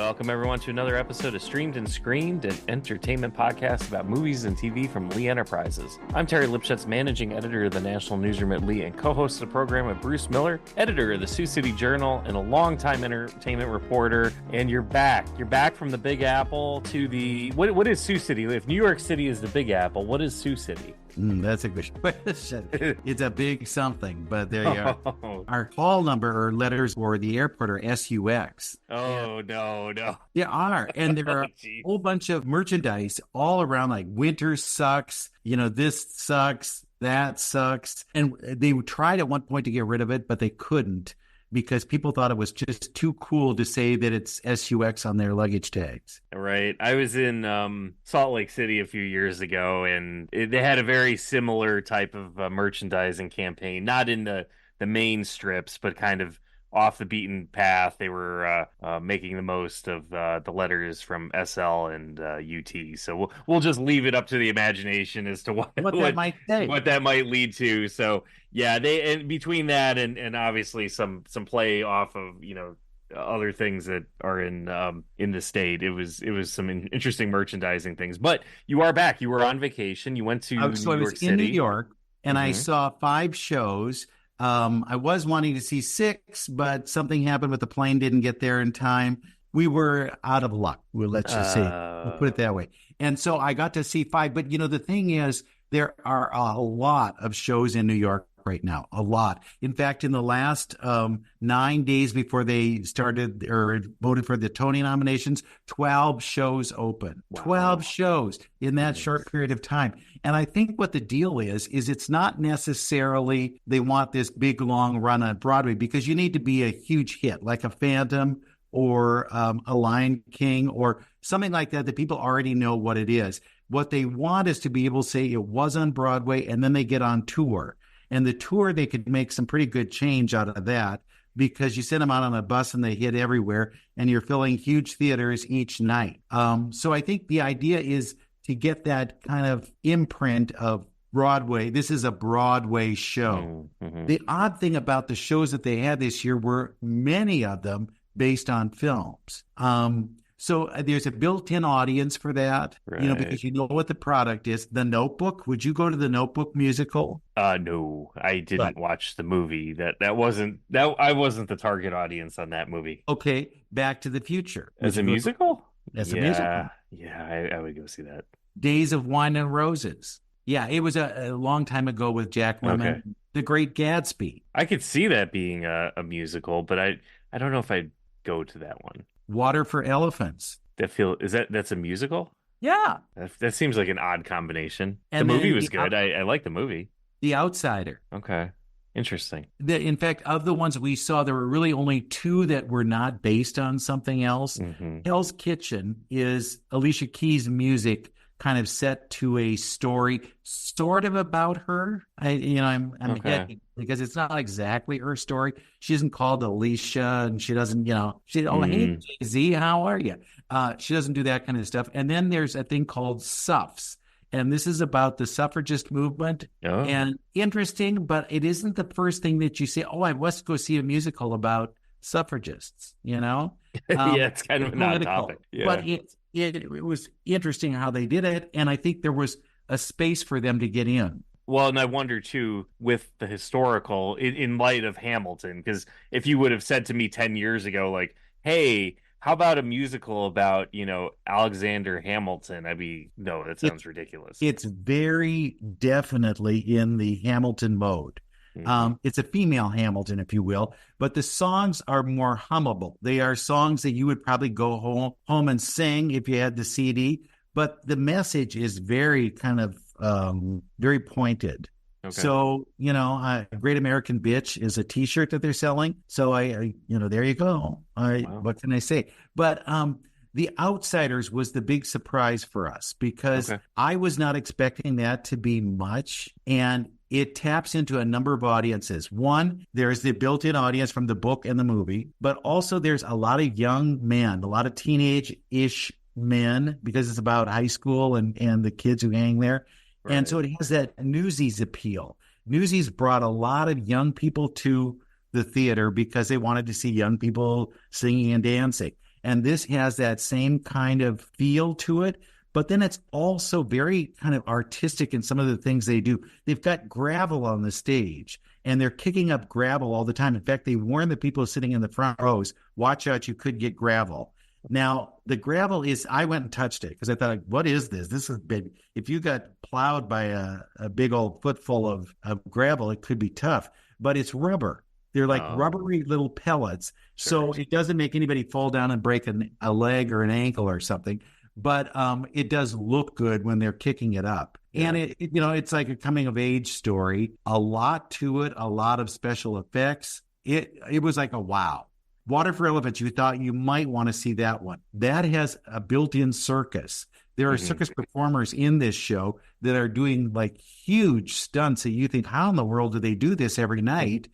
Welcome, everyone, to another episode of Streamed and Screamed, an entertainment podcast about movies and TV from Lee Enterprises. I'm Terry Lipschutz, managing editor of the National Newsroom at Lee and co-host of the program with Bruce Miller, editor of the Sioux City Journal and a longtime entertainment reporter. And you're back. You're back from the Big Apple to the... What is Sioux City? If New York City is the Big Apple, what is Sioux City? That's a good question. It's a big something, but there you are. Our call number or letters for the airport are SUX. Oh, no. There are. And there are a whole bunch of merchandise all around, like winter sucks, this sucks, that sucks. And they tried at one point to get rid of it, but they couldn't because people thought it was just too cool to say that it's SUX on their luggage tags. Right. I was in Salt Lake City a few years ago, and they had a very similar type of merchandising campaign, not in the main strips, but kind of off the beaten path. They were making the most of the letters from SL and UT. So we'll just leave it up to the imagination as to what that might say, what that might lead to. So yeah, and between that and obviously some play off of other things that are in the state. It was some interesting merchandising things. But you are back. You were on vacation. You went to New York City. I was in New York, and I saw 5 shows. I was wanting to see 6, but something happened with the plane, didn't get there in time. We were out of luck. Let's just say, we'll put it that way. And so I got to see 5. But, the thing is, there are a lot of shows in New York right now, a lot. In fact, in the last 9 days before they started or voted for the Tony nominations, 12 shows open. Wow. 12 shows in that short period of time. And I think what the deal is it's not necessarily they want this big, long run on Broadway, because you need to be a huge hit, like a Phantom or a Lion King or something like that people already know what it is. What they want is to be able to say it was on Broadway, and then they get on tour. And the tour, they could make some pretty good change out of that, because you send them out on a bus and they hit everywhere, and you're filling huge theaters each night. So I think the idea is to get that kind of imprint of Broadway. This is a Broadway show. Mm-hmm. The odd thing about the shows that they had this year were many of them based on films. So there's a built-in audience for that, right. Because you know what the product is. The Notebook. Would you go to the Notebook musical? No, I didn't watch the movie. I wasn't the target audience on that movie. Okay, Back to the Future. As a musical? As a musical. Yeah, I would go see that. Days of Wine and Roses. Yeah, it was a long time ago with Jack Lemmon. Okay. The Great Gatsby. I could see that being a musical, but I don't know if I'd go to that one. Water for Elephants. That's a musical? Yeah. That seems like an odd combination. And the movie was good. I like the movie. The Outsider. Okay. Interesting. In fact, of the ones we saw, there were really only 2 that were not based on something else. Mm-hmm. Hell's Kitchen is Alicia Keys' music kind of set to a story sort of about her. I'm okay. Because it's not exactly her story. She isn't called Alicia, and she doesn't, hey, Jay-Z, how are you? She doesn't do that kind of stuff. And then there's a thing called Suffs. And this is about the suffragist movement. Oh. And interesting, but it isn't the first thing that you say, I must go see a musical about suffragists, Yeah, it's kind of an odd topic. Yeah. But it was interesting how they did it, and I think there was a space for them to get in. Well, and I wonder, too, with the historical, in light of Hamilton, because if you would have said to me 10 years ago, like, hey, how about a musical about, Alexander Hamilton? No, that sounds ridiculous. It's very definitely in the Hamilton mode. Mm-hmm. It's a female Hamilton, if you will, but the songs are more hummable. They are songs that you would probably go home and sing if you had the CD, but the message is very kind of very pointed. Okay. So, Great American Bitch is a T-shirt that they're selling. So there you go. Wow. What can I say? But The Outsiders was the big surprise for us, because I was not expecting that to be much. And it taps into a number of audiences. One, there's the built-in audience from the book and the movie, but also there's a lot of young men, a lot of teenage-ish men, because it's about high school and the kids who hang there. Right. And so it has that Newsies appeal. Newsies brought a lot of young people to the theater because they wanted to see young people singing and dancing. And this has that same kind of feel to it. But then it's also very kind of artistic in some of the things they do. They've got gravel on the stage and they're kicking up gravel all the time. In fact, they warn the people sitting in the front rows, watch out, you could get gravel. Now, the gravel is, I went and touched it because I thought, what is this? This is big. If you got plowed by a big old footful of gravel, it could be tough, but it's rubber. They're like rubbery little pellets. Sure. So it doesn't make anybody fall down and break a leg or an ankle or something. But it does look good when they're kicking it up. Yeah. And it's like a coming of age story, a lot to it, a lot of special effects. It was like a wow. Water for Elephants, you thought you might want to see that one. That has a built-in circus. There are circus performers in this show that are doing like huge stunts that you think, how in the world do they do this every night?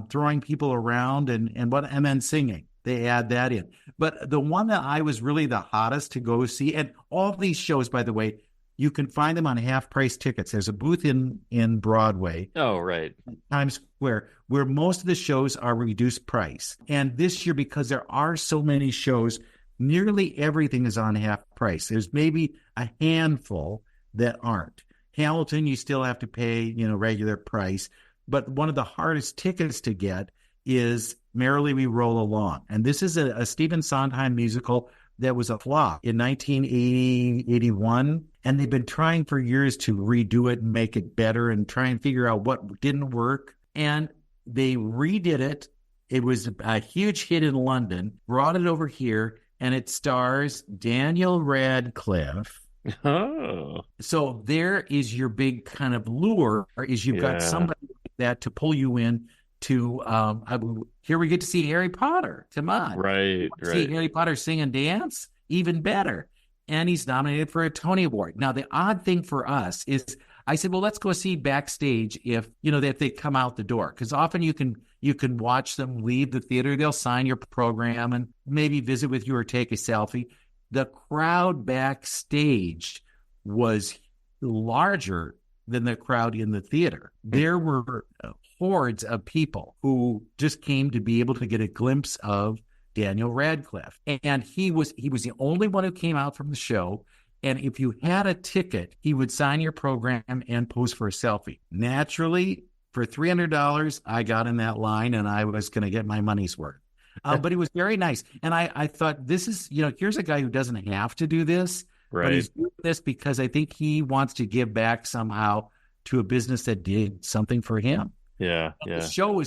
Throwing people around and then singing. They add that in. But the one that I was really the hottest to go see, and all these shows, by the way, you can find them on half-price tickets. There's a booth in Broadway. Oh, right. Times Square, where most of the shows are reduced price. And this year, because there are so many shows, nearly everything is on half price. There's maybe a handful that aren't. Hamilton, you still have to pay, regular price. But one of the hardest tickets to get is Merrily We Roll Along. And this is a Stephen Sondheim musical that was a flop in 1980, 81. And they've been trying for years to redo it and make it better and try and figure out what didn't work. And they redid it. It was a huge hit in London, brought it over here, and it stars Daniel Radcliffe. Oh. So there is your big kind of lure, is you've got somebody like that to pull you in to here we get to see Harry Potter. Come on. Right. See Harry Potter sing and dance? Even better. And he's nominated for a Tony Award. Now, the odd thing for us is I said, well, let's go see backstage if they come out the door. Because often you can watch them leave the theater. They'll sign your program and maybe visit with you or take a selfie. The crowd backstage was larger than the crowd in the theater. There were hordes of people who just came to be able to get a glimpse of Daniel Radcliffe. And he was the only one who came out from the show. And if you had a ticket, he would sign your program and pose for a selfie. Naturally, for $300, I got in that line and I was going to get my money's worth. But it was very nice. And I thought, this is, here's a guy who doesn't have to do this, but he's doing this because I think he wants to give back somehow to a business that did something for him. Yeah. The show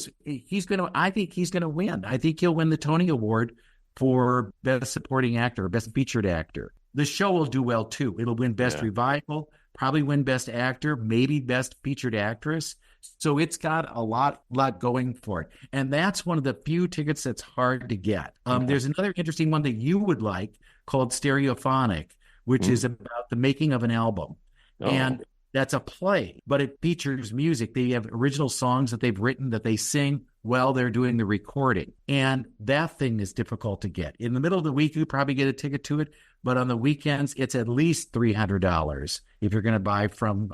I think he's going to win. I think he'll win the Tony Award for Best Supporting Actor or Best Featured Actor. The show will do well too. It'll win Best Revival, probably win Best Actor, maybe Best Featured Actress. So it's got a lot going for it. And that's one of the few tickets that's hard to get. There's another interesting one that you would like called Stereophonic, which is about the making of an album. Oh. And that's a play, but it features music. They have original songs that they've written that they sing while they're doing the recording. And that thing is difficult to get. In the middle of the week, you probably get a ticket to it, but on the weekends, it's at least $300 if you're going to buy from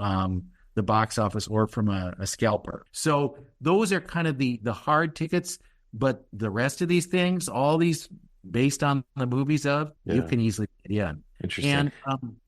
the box office or from a scalper. So those are kind of the hard tickets, but the rest of these things, all these based on the movies you can easily get in. Interesting. And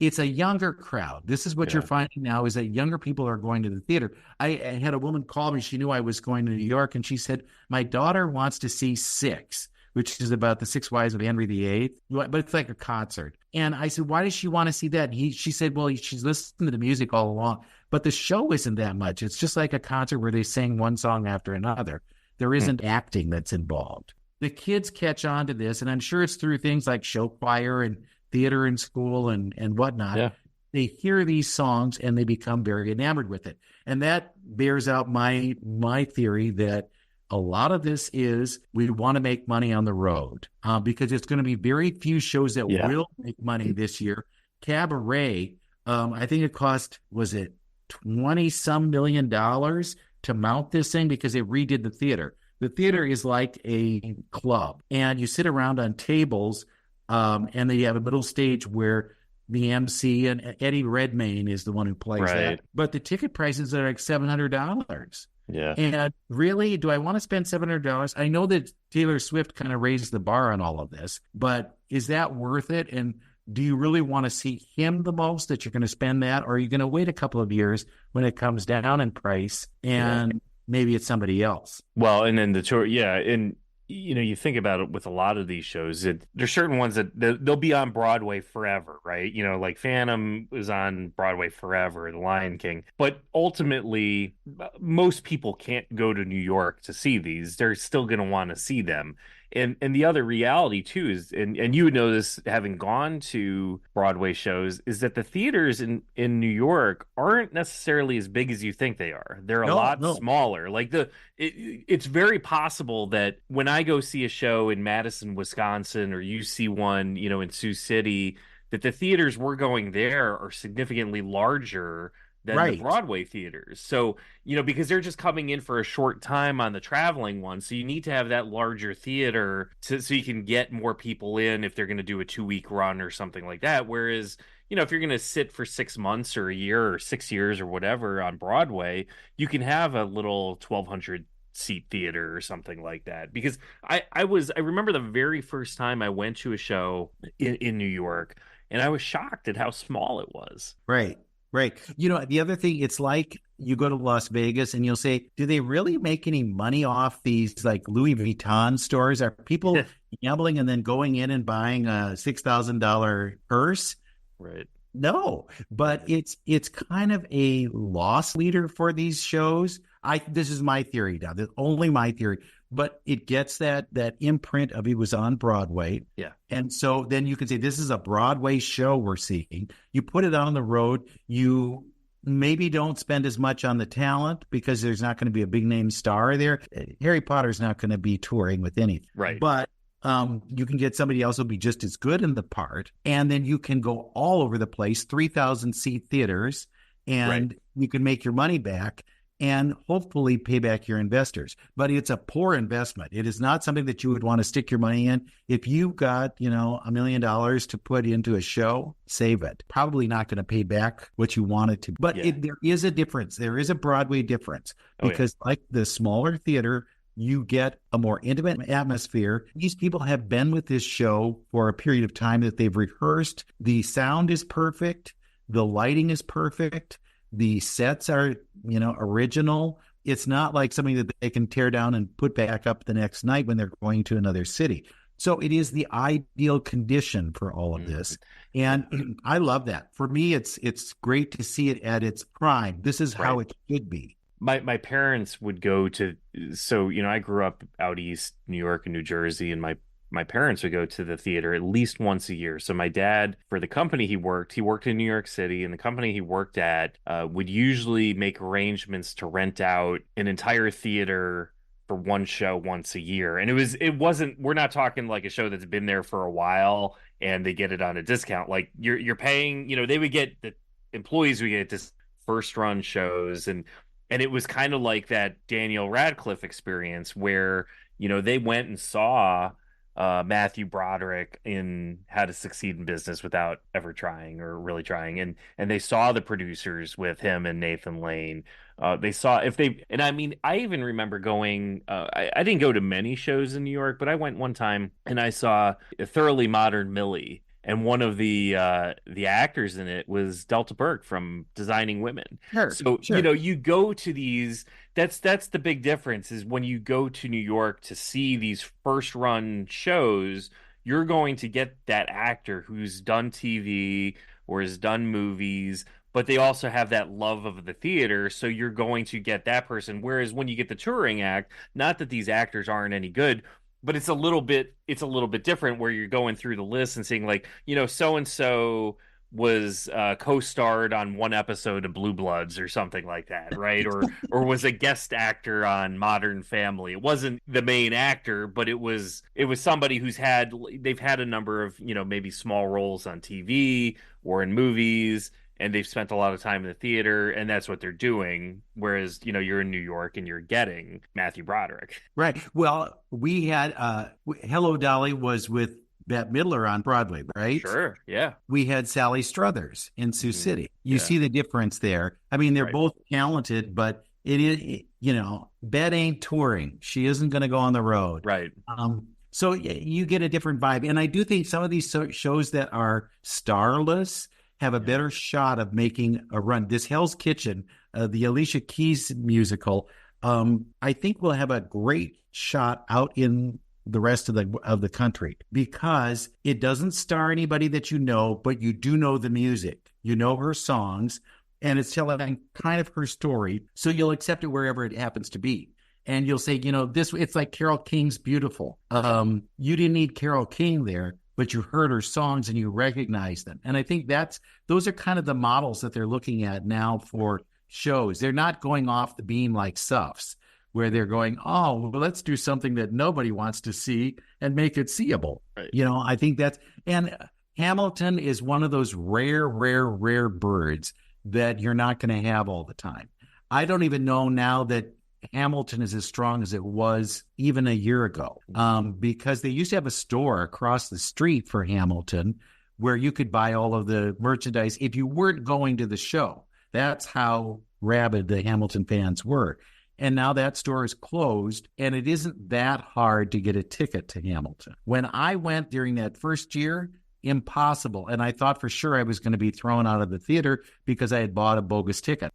it's a younger crowd. This is what you're finding now is that younger people are going to the theater. I had a woman call me. She knew I was going to New York, and she said, my daughter wants to see Six, which is about the 6 wives of Henry VIII, but it's like a concert. And I said, why does she want to see that? And she said, well, she's listening to the music all along, but the show isn't that much. It's just like a concert where they sing one song after another. There isn't acting that's involved. The kids catch on to this, and I'm sure it's through things like show choir and theater in school and whatnot. Yeah. They hear these songs and they become very enamored with it. And that bears out my theory that a lot of this is we want to make money on the road because it's going to be very few shows that will make money this year. Cabaret, I think it cost, was it $20-some million to mount this thing because they redid the theater. The theater is like a club, and you sit around on tables, and they have a middle stage where the MC and Eddie Redmayne is the one who plays that. But the ticket prices are like $700. Yeah. And really, do I want to spend $700? I know that Taylor Swift kind of raised the bar on all of this, but is that worth it? And do you really want to see him the most that you're going to spend that? Or are you going to wait a couple of years when it comes down in price Yeah. and maybe it's somebody else? Well, and then the tour, yeah, and you think about it with a lot of these shows, there's certain ones that they'll be on Broadway forever, right? Like Phantom is on Broadway forever, The Lion King. But ultimately, most people can't go to New York to see these. They're still going to want to see them. And the other reality too is, and you would know this having gone to Broadway shows, is that the theaters in New York aren't necessarily as big as you think they are. They're a No, lot no. smaller. Like it's very possible that when I go see a show in Madison, Wisconsin, or you see one, in Sioux City, that the theaters we're going there are significantly larger than the Right. Broadway theaters. So, because they're just coming in for a short time on the traveling one. So you need to have that larger theater so you can get more people in if they're going to do a 2 week run or something like that. Whereas, if you're going to sit for 6 months or a year or 6 years or whatever on Broadway, you can have a little 1,200 seat theater or something like that. Because I remember the very first time I went to a show in New York, and I was shocked at how small it was. Right. Right. The other thing, it's like you go to Las Vegas and you'll say, do they really make any money off these like Louis Vuitton stores? Are people gambling and then going in and buying a $6,000 purse? Right. No, but it's kind of a loss leader for these shows. This is my theory now. This only my theory, but it gets that imprint of it was on Broadway. Yeah. And so then you can say this is a Broadway show we're seeing. You put it on the road, you maybe don't spend as much on the talent because there's not going to be a big name star there. Harry Potter's not going to be touring with anything. Right. But you can get somebody else who'll be just as good in the part, and then you can go all over the place, 3,000 seat theaters, and you can make your money back and hopefully pay back your investors. But it's a poor investment. It is not something that you would want to stick your money in. If you've got, $1 million to put into a show, save it. Probably not going to pay back what you want it to. But there is a difference. There is a Broadway difference because like the smaller theater, you get a more intimate atmosphere. These people have been with this show for a period of time that they've rehearsed. The sound is perfect. The lighting is perfect. The sets are, original. It's not like something that they can tear down and put back up the next night when they're going to another city. So it is the ideal condition for all of this. And I love that. For me, it's great to see it at its prime. This is how it should be. My parents would go to, so I grew up out east, New York and New Jersey, and my parents would go to the theater at least once a year. So my dad, for the company he worked in New York City, and the company he worked at would usually make arrangements to rent out an entire theater for one show once a year. And we're not talking like a show that's been there for a while and they get it on a discount. Like you're paying, they would get, the employees would get this first run shows, and it was kind of like that Daniel Radcliffe experience where, they went and saw Matthew Broderick in How to Succeed in Business Without Ever Trying or Really Trying. And they saw the producers with him and Nathan Lane. They saw and I mean, I even remember going, I didn't go to many shows in New York, but I went one time and I saw a Thoroughly Modern Millie. And one of the actors in it was Delta Burke from Designing Women. Sure, So, sure. you go to these, that's the big difference is when you go to New York to see these first run shows, you're going to get that actor who's done TV or has done movies, but they also have that love of the theater, so you're going to get that person. Whereas when you get the touring act, not that these actors aren't any good, but it's a little bit different where you're going through the list and seeing like, so and so was co-starred on one episode of Blue Bloods or something like that, right? Or was a guest actor on Modern Family. It wasn't the main actor, but it was somebody they've had a number of, maybe small roles on TV or in movies, and they've spent a lot of time in the theater, and that's what they're doing. Whereas, you're in New York and you're getting Matthew Broderick. Right. Well, we had Hello Dolly was with Bette Midler on Broadway, right? Sure. Yeah. We had Sally Struthers in Sioux City. You see the difference there. I mean, they're both talented, but It is, Bet ain't touring. She isn't going to go on the road. Right. So you get a different vibe. And I do think some of these shows that are starless have a better shot of making a run. This Hell's Kitchen, the Alicia Keys musical, I think will have a great shot out in the rest of the country because it doesn't star anybody that you know, but you do know the music. You know her songs, and it's telling kind of her story. So you'll accept it wherever it happens to be. And you'll say, it's like Carole King's Beautiful. You didn't need Carole King there, but you heard her songs and you recognize them. And I think those are kind of the models that they're looking at now for shows. They're not going off the beam like Suffs, where they're going, oh, well, let's do something that nobody wants to see and make it seeable. Right. I think and Hamilton is one of those rare, rare, rare birds that you're not going to have all the time. I don't even know now that Hamilton is as strong as it was even a year ago, because they used to have a store across the street for Hamilton where you could buy all of the merchandise if you weren't going to the show. That's how rabid the Hamilton fans were. And now that store is closed, and it isn't that hard to get a ticket to Hamilton. When I went during that first year, impossible. And I thought for sure I was going to be thrown out of the theater because I had bought a bogus ticket.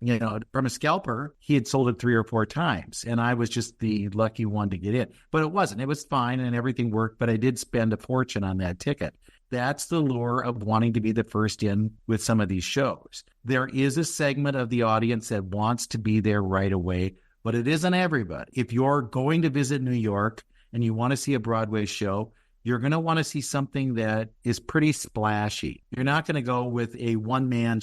From a scalper, he had sold it 3 or 4 times, and I was just the lucky one to get in. But it wasn't. It was fine, and everything worked, but I did spend a fortune on that ticket. That's the lure of wanting to be the first in with some of these shows. There is a segment of the audience that wants to be there right away, but it isn't everybody. If you're going to visit New York and you want to see a Broadway show, you're going to want to see something that is pretty splashy. You're not going to go with a one-man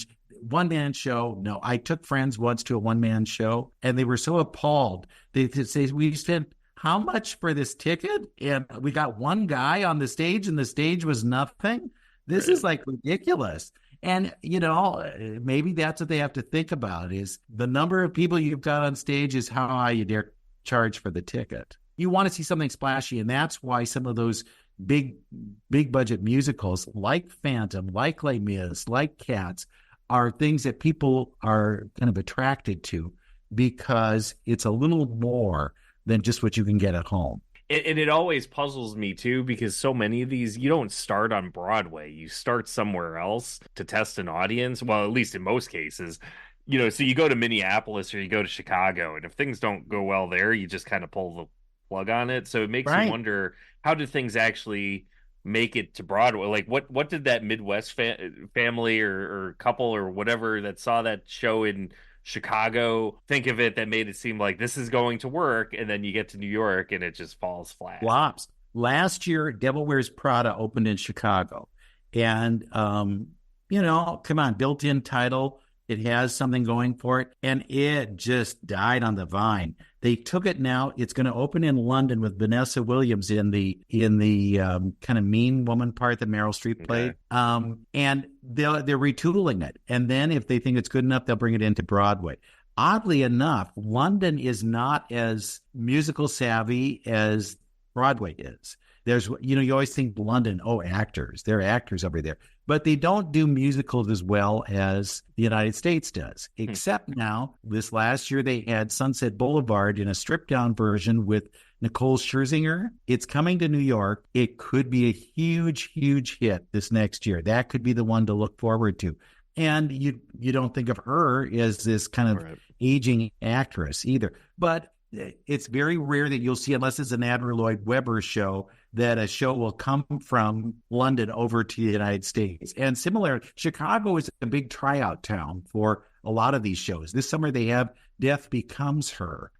show. No, I took friends once to a one-man show, and they were so appalled. They say, we spent how much for this ticket? And we got one guy on the stage, and the stage was nothing. This is like ridiculous. And, maybe that's what they have to think about is the number of people you've got on stage is how high you dare charge for the ticket. You want to see something splashy, and that's why some of those big budget musicals like Phantom, like Les Mis, like Cats are things that people are kind of attracted to because it's a little more than just what you can get at home. And it always puzzles me too, because so many of these, you don't start on Broadway. You start somewhere else to test an audience. Well, at least in most cases, so you go to Minneapolis or you go to Chicago, and if things don't go well there, you just kind of pull the plug on it. So it makes you wonder, how did things actually make it to Broadway? Like what did that Midwest family or couple or whatever that saw that show in Chicago think of it that made it seem like this is going to work, and then you get to New York and it just falls flat? Flops. Last year, Devil Wears Prada opened in Chicago, and come on, built-in title. It has something going for it, and it just died on the vine. They took it now. It's going to open in London with Vanessa Williams in the kind of mean woman part that Meryl Streep played. Okay. And they're retooling it. And then if they think it's good enough, they'll bring it into Broadway. Oddly enough, London is not as musical savvy as Broadway is. There's, you always think London, actors. There are actors over there. But they don't do musicals as well as the United States does. Except now, this last year, they had Sunset Boulevard in a stripped-down version with Nicole Scherzinger. It's coming to New York. It could be a huge, huge hit this next year. That could be the one to look forward to. And you don't think of her as this kind of aging actress either. But it's very rare that you'll see, unless it's an Andrew Lloyd Webber show, that a show will come from London over to the United States. And similar, Chicago is a big tryout town for a lot of these shows. This summer they have Death Becomes Her,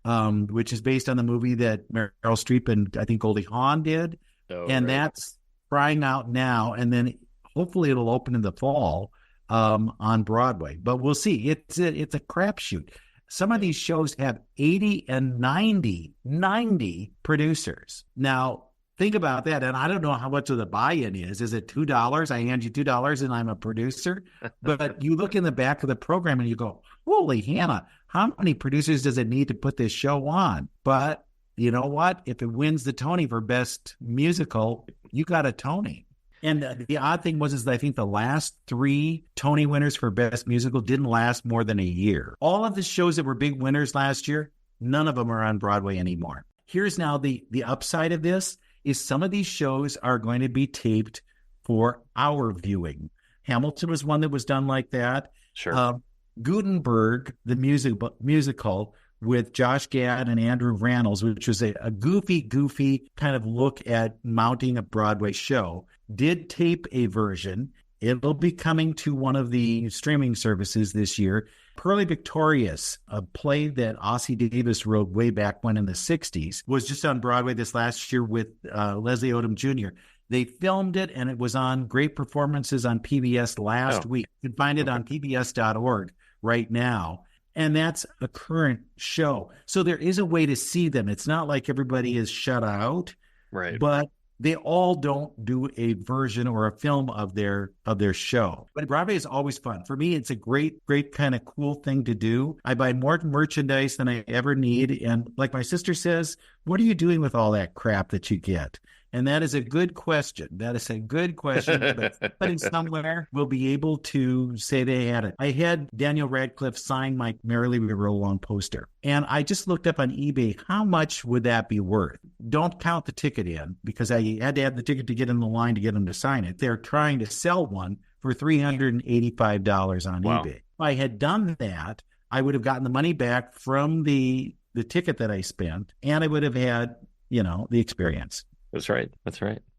which is based on the movie that Meryl Streep and I think Goldie Hawn did. That's trying out now. And then hopefully it'll open in the fall on Broadway. But we'll see. It's a crapshoot. Some of these shows have 80 and 90 producers. Now, think about that. And I don't know how much of the buy-in is. Is it $2? I hand you $2 and I'm a producer. But you look in the back of the program and you go, holy Hannah, how many producers does it need to put this show on? But you know what? If it wins the Tony for Best Musical, you got a Tony. And the odd thing was, is that I think the last three Tony winners for Best Musical didn't last more than a year. All of the shows that were big winners last year, none of them are on Broadway anymore. Here's now the upside of this is some of these shows are going to be taped for our viewing. Hamilton was one that was done like that. Sure. Gutenberg, the musical with Josh Gad and Andrew Rannells, which was a goofy kind of look at mounting a Broadway show, did tape a version. It'll be coming to one of the streaming services this year. Pearly Victorious, a play that Ossie Davis wrote way back when in the 60s, was just on Broadway this last year with Leslie Odom Jr. They filmed it, and it was on Great Performances on PBS last week. You can find it on pbs.org right now. And that's a current show. So there is a way to see them. It's not like everybody is shut out, Right. but they all don't do a version or a film of their show. But Broadway is always fun. For me, it's a great kind of cool thing to do. I buy more merchandise than I ever need. And like my sister says, what are you doing with all that crap that you get? And that is a good question. That is a good question. But somebody somewhere will be able to say they had it. I had Daniel Radcliffe sign my Merrily We Roll Along poster. And I just looked up on eBay, how much would that be worth? Don't count the ticket in, because I had to have the ticket to get in the line to get him to sign it. They're trying to sell one for $385 on eBay. If I had done that, I would have gotten the money back from the ticket that I spent, and I would have had, the experience. That's right.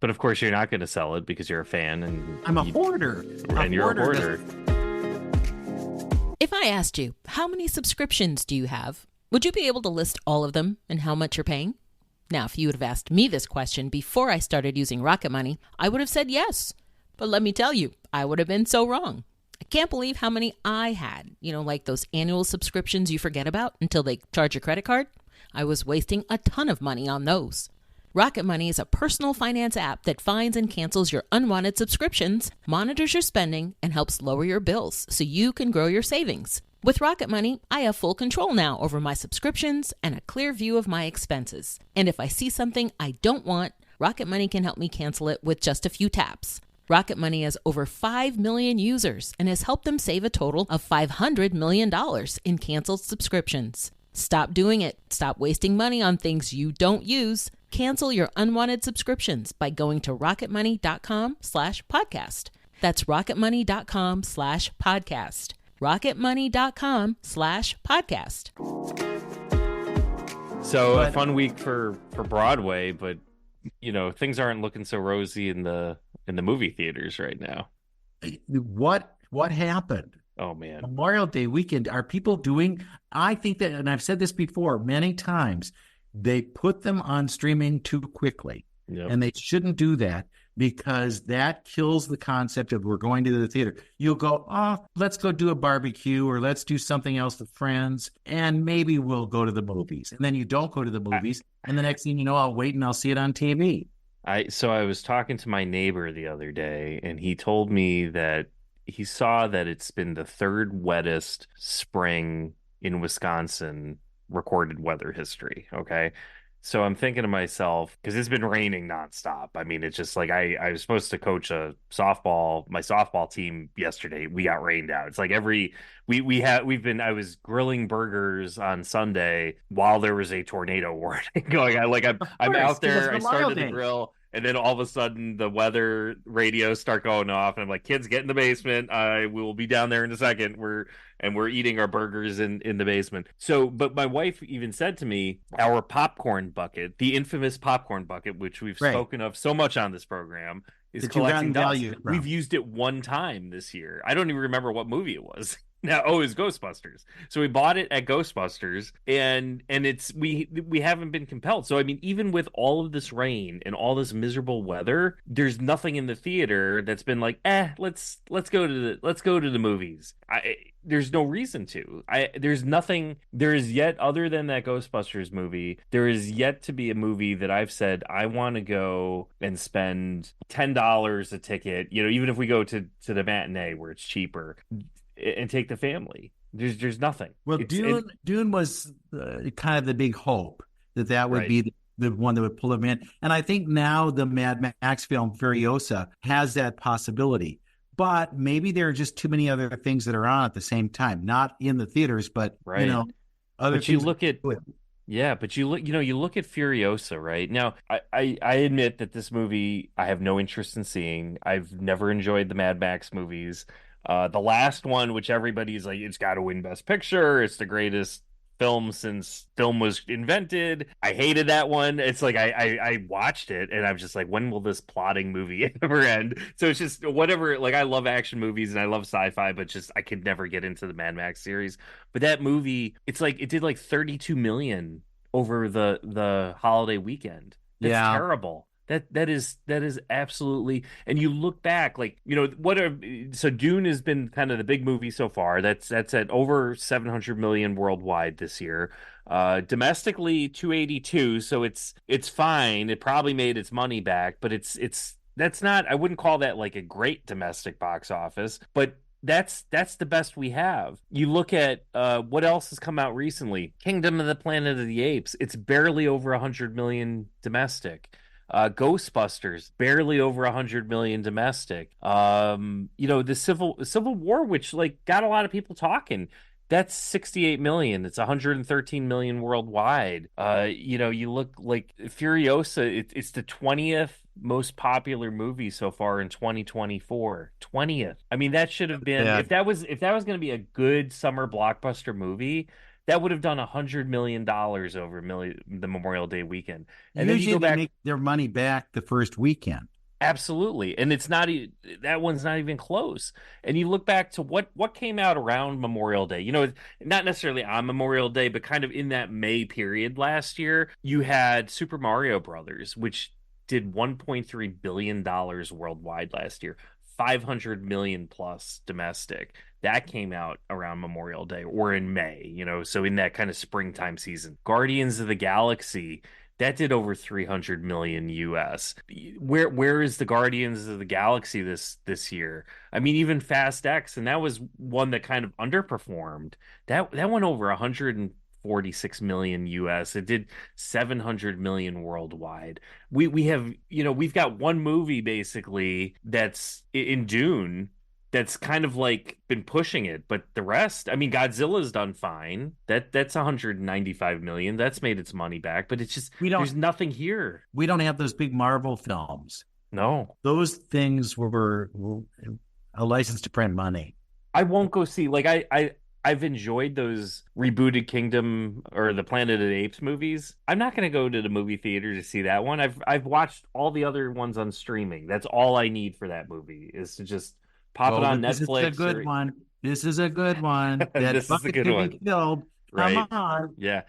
But of course, you're not going to sell it because you're a fan, and I'm a hoarder. And you're a hoarder. If I asked you, how many subscriptions do you have? Would you be able to list all of them and how much you're paying? Now, if you would have asked me this question before I started using Rocket Money, I would have said yes. But let me tell you, I would have been so wrong. I can't believe how many I had. Like those annual subscriptions you forget about until they charge your credit card. I was wasting a ton of money on those. Rocket Money is a personal finance app that finds and cancels your unwanted subscriptions, monitors your spending, and helps lower your bills so you can grow your savings. With Rocket Money, I have full control now over my subscriptions and a clear view of my expenses. And if I see something I don't want, Rocket Money can help me cancel it with just a few taps. Rocket Money has over 5 million users and has helped them save a total of $500 million in canceled subscriptions. Stop doing it. Stop wasting money on things you don't use. Cancel your unwanted subscriptions by going to rocketmoney.com/podcast. That's rocketmoney.com/podcast. rocketmoney.com/podcast. So a fun week for Broadway, but things aren't looking so rosy in the movie theaters right now. What happened? Oh man. Memorial Day weekend, are people doing, I think that, and I've said this before many times, they put them on streaming too quickly. Yep. And they shouldn't do that, because that kills the concept of we're going to the theater. You'll go, let's go do a barbecue, or let's do something else with friends, and maybe we'll go to the movies. And then you don't go to the movies, and the next thing you know, I'll wait and I'll see it on TV. So I was talking to my neighbor the other day, and he told me that he saw that it's been the third wettest spring in Wisconsin recorded weather history. Okay. So I'm thinking to myself, because it's been raining nonstop. I mean, it's just like I was supposed to coach my softball team yesterday. We got rained out. It's like I was grilling burgers on Sunday while there was a tornado warning going on. Like I'm out there, I started the grill, and then all of a sudden the weather radios start going off, and I'm like, kids, get in the basement. We will be down there in a second. We're eating our burgers in the basement. So, but my wife even said to me, our popcorn bucket, the infamous popcorn bucket, which we've spoken of so much on this program, is collecting dust. We've used it one time this year. I don't even remember what movie it was. Now, it was Ghostbusters. So we bought it at Ghostbusters, and it's we haven't been compelled. So I mean, even with all of this rain and all this miserable weather, there's nothing in the theater that's been like, let's go to the movies. There's no reason to. There's nothing. There is yet, other than that Ghostbusters movie, there is yet to be a movie that I've said I want to go and spend $10 a ticket. Even if we go to the matinee where it's cheaper, and take the family. There's nothing. Well, Dune was kind of the big hope that would be the one that would pull them in. And I think now the Mad Max film Furiosa has that possibility. But maybe there are just too many other things that are on at the same time, not in the theaters, but Right. other But you things. look at Yeah, but you look at Furiosa, right? Now, I admit that this movie I have no interest in seeing. I've never enjoyed the Mad Max movies. The last one, which everybody's like, it's got to win Best Picture. It's the greatest film since film was invented. I hated that one. It's like I watched it and I'm just like, when will this plotting movie ever end? So it's just whatever. Like I love action movies and I love sci-fi, but just I could never get into the Mad Max series. But that movie, it's like it did like 32 million over the holiday weekend. That's Yeah. terrible. That is absolutely. And you look back, like what are so Dune has been kind of the big movie so far. That's at over 700 million worldwide this year. Domestically 282, so it's fine. It probably made its money back, but it's that's not. I wouldn't call that like a great domestic box office, but that's the best we have. You look at what else has come out recently. Kingdom of the Planet of the Apes. It's barely over 100 million domestic. Ghostbusters barely over 100 million domestic. The Civil War, which like got a lot of people talking. That's 68 million. It's 113 million worldwide. You look like Furiosa, it's the 20th most popular movie so far in 2024. 20th. I mean, that should have been Yeah. if that was going to be a good summer blockbuster movie, that would have done $100 million over the Memorial Day weekend. And then you Usually go they back. make their money back the first weekend. Absolutely. And it's not that one's not even close. And you look back to what came out around Memorial Day. Not necessarily on Memorial Day, but kind of in that May period last year, you had Super Mario Brothers, which did $1.3 billion worldwide last year. 500 million plus domestic. That came out around Memorial Day or in May, so in that kind of springtime season. Guardians of the Galaxy, that did over 300 million US. Where is the Guardians of the Galaxy this year? I mean, even Fast X, and that was one that kind of underperformed. That went over 146 million US. It did 700 million worldwide. We've got one movie basically that's in Dune that's kind of like been pushing it, but the rest, I mean, Godzilla's done fine. That's 195 million. That's made its money back, but it's just there's nothing here. We don't have those big Marvel films. No. Those things were a license to print money. I won't go see like I've enjoyed those rebooted Kingdom or the Planet of the Apes movies. I'm not going to go to the movie theater to see that one. I've watched all the other ones on streaming. That's all I need for that movie is to just pop it on Netflix. This is a good one. This is a good one. That This is a good one. Killed. Right. Come on. Yeah.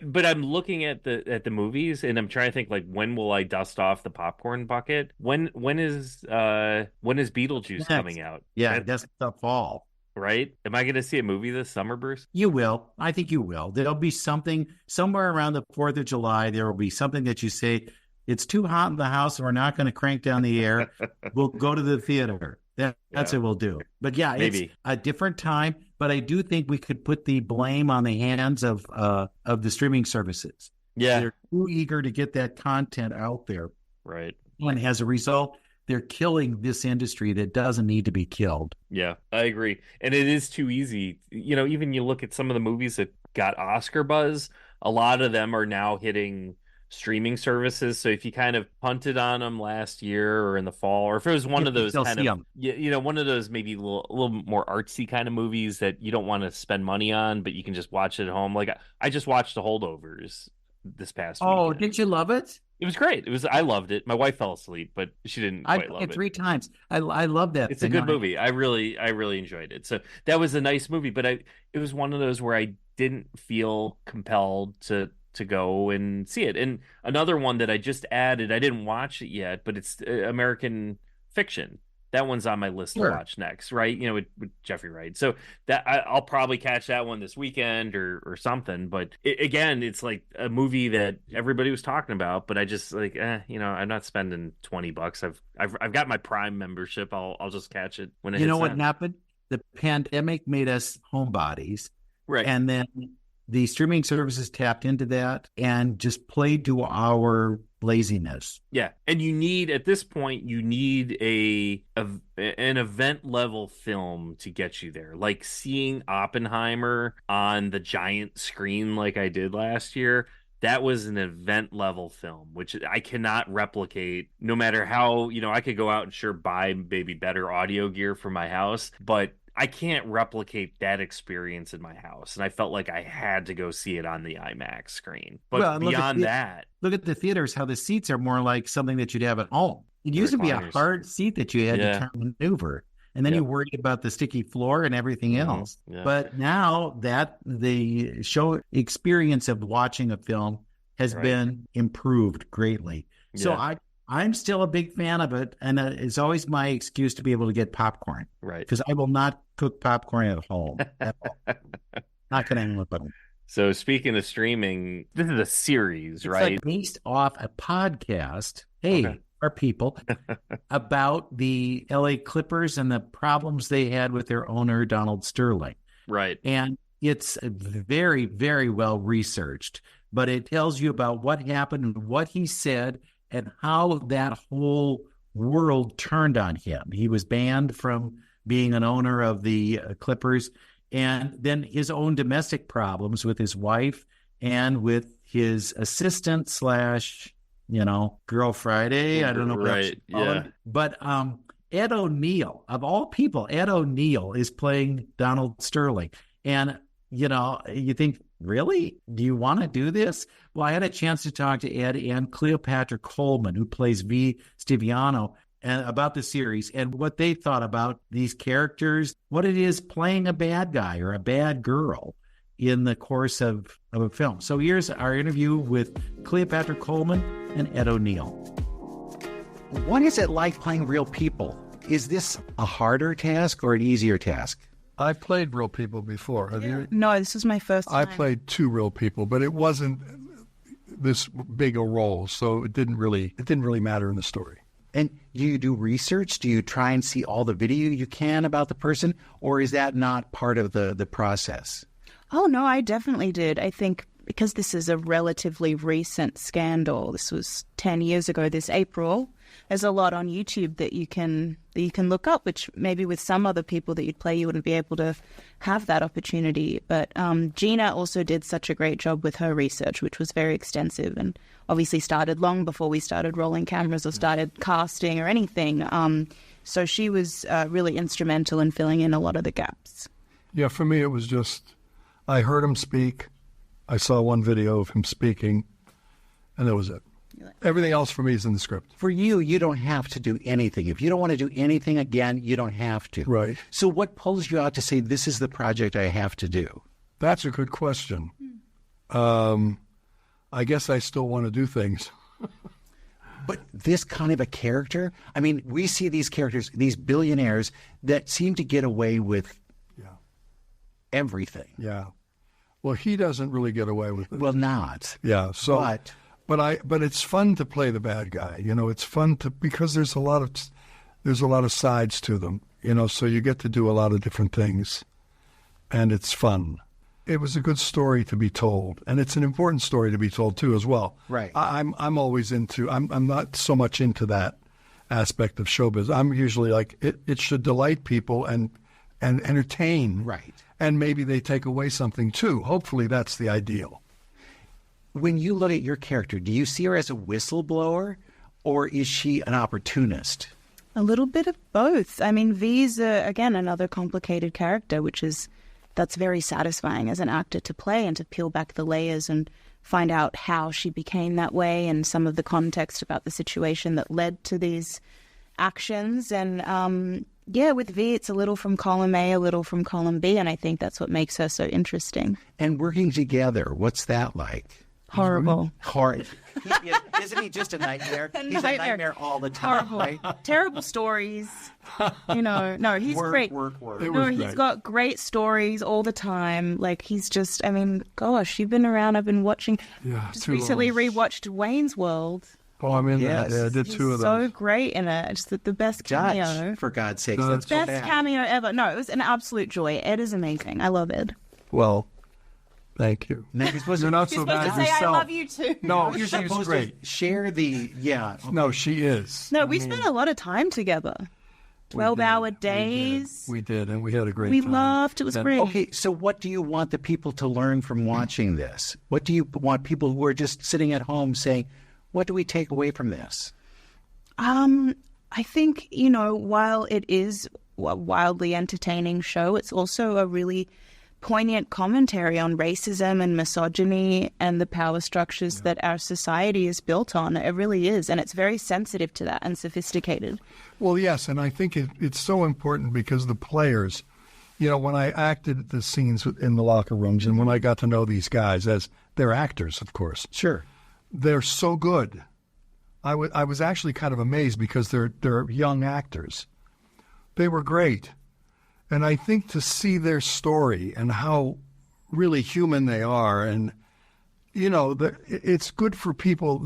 But I'm looking at the movies and I'm trying to think like when will I dust off the popcorn bucket? When is Beetlejuice coming out? Yeah, that's the fall. Right? Am I going to see a movie this summer, Bruce? You will. I think you will. There'll be something somewhere around the 4th of July. There will be something that you say, it's too hot in the house and we're not going to crank down the air. We'll go to the theater. That's what we'll do. But yeah, maybe it's a different time. But I do think we could put the blame on the hands of the streaming services. Yeah. They're too eager to get that content out there. Right. And as a result, they're killing this industry that doesn't need to be killed. Yeah, I agree. And it is too easy. Even you look at some of the movies that got Oscar buzz, a lot of them are now hitting streaming services. So if you kind of punted on them last year or in the fall, or if it was one of those kind of, one of those maybe a little more artsy kind of movies that you don't want to spend money on, but you can just watch it at home. Like I just watched The Holdovers this past weekend. Oh, did you love it? It was great. I loved it. My wife fell asleep, but she didn't quite love it. 3 times. I love that. It's a good movie. I really enjoyed it. So that was a nice movie, but it was one of those where I didn't feel compelled to go and see it. And another one that I just added, I didn't watch it yet, but it's American Fiction. That one's on my list to watch next, right? With Jeffrey Wright. So that I'll probably catch that one this weekend or something. But again, it's like a movie that everybody was talking about, but I just like, I'm not spending $20. I've got my Prime membership. I'll just catch it when it hits. What happened? The pandemic made us homebodies, right? And then the streaming services tapped into that and just played to our laziness. Yeah, and at this point, you need an event level film to get you there. Like seeing Oppenheimer on the giant screen like I did last year, that was an event level film, which I cannot replicate no matter how, I could go out and sure buy maybe better audio gear for my house, but I can't replicate that experience in my house. And I felt like I had to go see it on the IMAX screen. But beyond that, look at the theaters, how the seats are more like something that you'd have at home. It used to be a hard seat that you had to kind of maneuver. And then you worried about the sticky floor and everything else. Yeah. But now that the show experience of watching a film has been improved greatly. Yeah. So I'm still a big fan of it. And it's always my excuse to be able to get popcorn. Right. Because I will not cook popcorn at home. Not going to end with them. So speaking of streaming, this is a series, right? Like based off a podcast. Hey, our people, about the LA Clippers and the problems they had with their owner, Donald Sterling. Right. And it's very, very well researched, but it tells you about what happened and what he said and how that whole world turned on him. He was banned from being an owner of the Clippers, and then his own domestic problems with his wife and with his assistant / Girl Friday. I don't know. Right. Yeah. But Ed O'Neill, of all people, Ed O'Neill is playing Donald Sterling. And, you think, really? Do you want to do this? Well, I had a chance to talk to Ed and Cleopatra Coleman, who plays V. Stiviano, and about the series and what they thought about these characters, what it is playing a bad guy or a bad girl in the course of a film. So here's our interview with Cleopatra Coleman and Ed O'Neill. What is it like playing real people? Is this a harder task or an easier task? I played real people before. Have you? No, this was my first time. I played 2 real people, but it wasn't this big a role, so it didn't really matter in the story. And do you do research? Do you try and see all the video you can about the person, or is that not part of the process? Oh, no, I definitely did. I think because this is a relatively recent scandal, this was 10 years ago this April, there's a lot on YouTube that you can look up, which maybe with some other people that you'd play, you wouldn't be able to have that opportunity. But Gina also did such a great job with her research, which was very extensive and obviously started long before we started rolling cameras or started casting or anything. So she was really instrumental in filling in a lot of the gaps. Yeah, for me, it was just, I heard him speak. I saw one video of him speaking, and that was it. Everything else for me is in the script. For you, you don't have to do anything. If you don't want to do anything again, you don't have to. Right. So what pulls you out to say, this is the project I have to do? That's a good question. I guess I still want to do things. But this kind of a character, I mean, we see these characters, these billionaires that seem to get away with everything. Yeah. Well, he doesn't really get away with it. Well, not. Yeah. So, but it's fun to play the bad guy. It's fun because there's a lot of sides to them. So you get to do a lot of different things, and it's fun. It was a good story to be told, and it's an important story to be told too, as well. Right. I'm always into. I'm not so much into that aspect of showbiz. I'm usually like it should delight people and entertain. Right. And maybe they take away something too. Hopefully, that's the ideal. When you look at your character, do you see her as a whistleblower, or is she an opportunist? A little bit of both. I mean, V's, again, another complicated character, that's very satisfying as an actor to play and to peel back the layers and find out how she became that way and some of the context about the situation that led to these actions. And with V, it's a little from column A, a little from column B, and I think that's what makes her so interesting. And working together, what's that like? Horrible. Horrible. Isn't he just a nightmare? He's a nightmare all the time. Horrible. Right? Terrible stories. No, he's great. Work. He's got great stories all the time. Like, he's just, gosh, you've been around. I've been watching. Yeah, just recently rewatched Wayne's World. Oh, I'm in that. Yeah, I did He's 2 of those. So great in it. It's the best cameo. Judge, for God's sake. No, that's best cameo ever. No, it was an absolute joy. Ed is amazing. I love Ed. Well, Thank you. Now you're supposed You're not so You're supposed bad to say, yourself. I love you too. No, you're she's supposed great. to share the No, she is. No, we spent a lot of time together. 12-hour days. We did, and we had a great We time. laughed. It was great. Okay, so what do you want the people to learn from watching this? What do you want people who are just sitting at home saying, what do we take away from this? I think, while it is a wildly entertaining show, it's also a really poignant commentary on racism and misogyny and the power structures that our society is built on. It really is. And it's very sensitive to that and sophisticated. Well, yes, and I think it's so important because the players, when I acted the scenes in the locker rooms and when I got to know these guys, as they're actors, of course. Sure. They're so good. I was actually kind of amazed because they're young actors. They were great. And I think to see their story and how really human they are, and it's good for people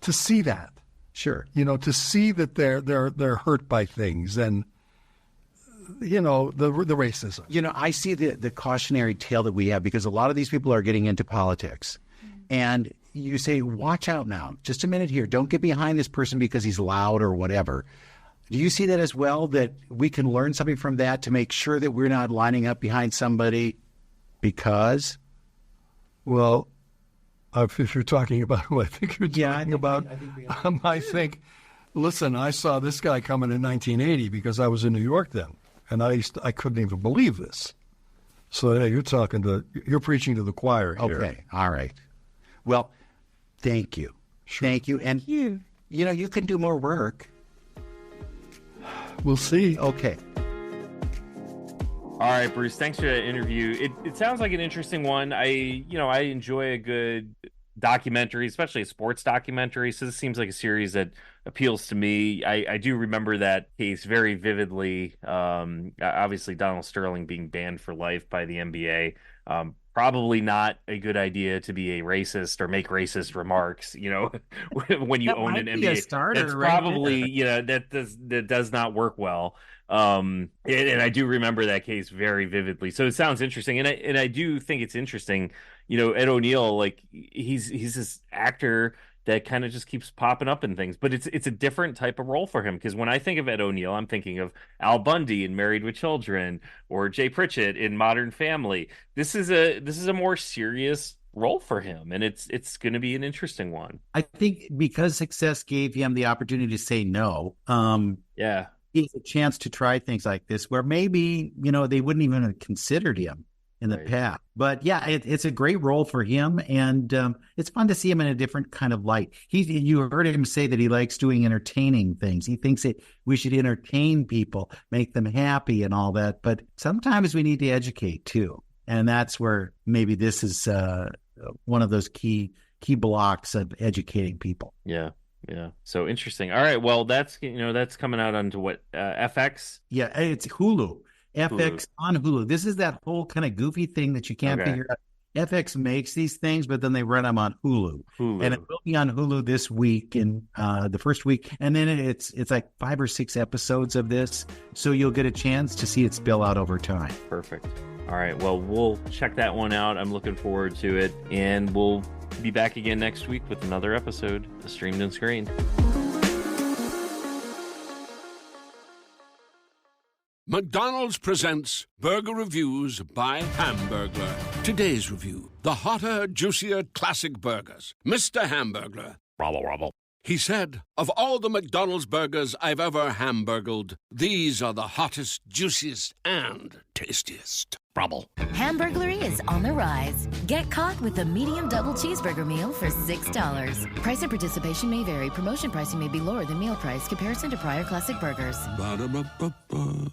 to see that. Sure. To see that they're hurt by things and the racism. I see the cautionary tale that we have because a lot of these people are getting into politics, and you say, "Watch out now! Just a minute here. Don't get behind this person because he's loud or whatever." Do you see that as well, that we can learn something from that to make sure that we're not lining up behind somebody because? Well, if you're talking about who I think you're talking about, I think, listen, I saw this guy coming in 1980 because I was in New York then, and I couldn't even believe this. So hey, you're preaching to the choir here. Okay, all right. Well, thank you. Sure. Thank you. And, you can do more work. We'll see. Okay. All right, Bruce, thanks for that interview. It sounds like an interesting one. I enjoy a good documentary, especially a sports documentary. So this seems like a series that appeals to me. I do remember that case very vividly. Obviously, Donald Sterling being banned for life by the NBA. Probably not a good idea to be a racist or make racist remarks, when you own an NBA. That's probably, that does not work well. And I do remember that case very vividly. So it sounds interesting. And I do think it's interesting, Ed O'Neill, like he's this actor that kind of just keeps popping up in things, but it's a different type of role for him. Because when I think of Ed O'Neill, I'm thinking of Al Bundy in Married with Children or Jay Pritchett in Modern Family. This is a more serious role for him, and it's going to be an interesting one. I think because success gave him the opportunity to say no. Yeah, he has a chance to try things like this where maybe they wouldn't even have considered him in the past. But yeah, it's a great role for him, and it's fun to see him in a different kind of light. You heard him say that he likes doing entertaining things. He thinks that we should entertain people, make them happy and all that. But sometimes we need to educate too. And that's where maybe this is one of those key blocks of educating people. Yeah. Yeah. So interesting. All right. Well, that's coming out onto what, FX? Yeah, it's Hulu. FX on Hulu. This is that whole kind of goofy thing that you can't figure out. FX makes these things, but then they run them on Hulu. And it will be on Hulu this week, in the first week. And then it's like 5 or 6 episodes of this. So you'll get a chance to see it spill out over time. Perfect. All right. Well, we'll check that one out. I'm looking forward to it. And we'll be back again next week with another episode of Streamed and Screened. McDonald's presents Burger Reviews by Hamburglar. Today's review: the hotter, juicier classic burgers. Mr. Hamburglar, robble. He said, "Of all the McDonald's burgers I've ever hamburgled, these are the hottest, juiciest, and tastiest." Robble. Hamburglary is on the rise. Get caught with a medium double cheeseburger meal for $6. Price and participation may vary. Promotion pricing may be lower than meal price. Comparison to prior classic burgers. Ba-da-ba-ba-ba.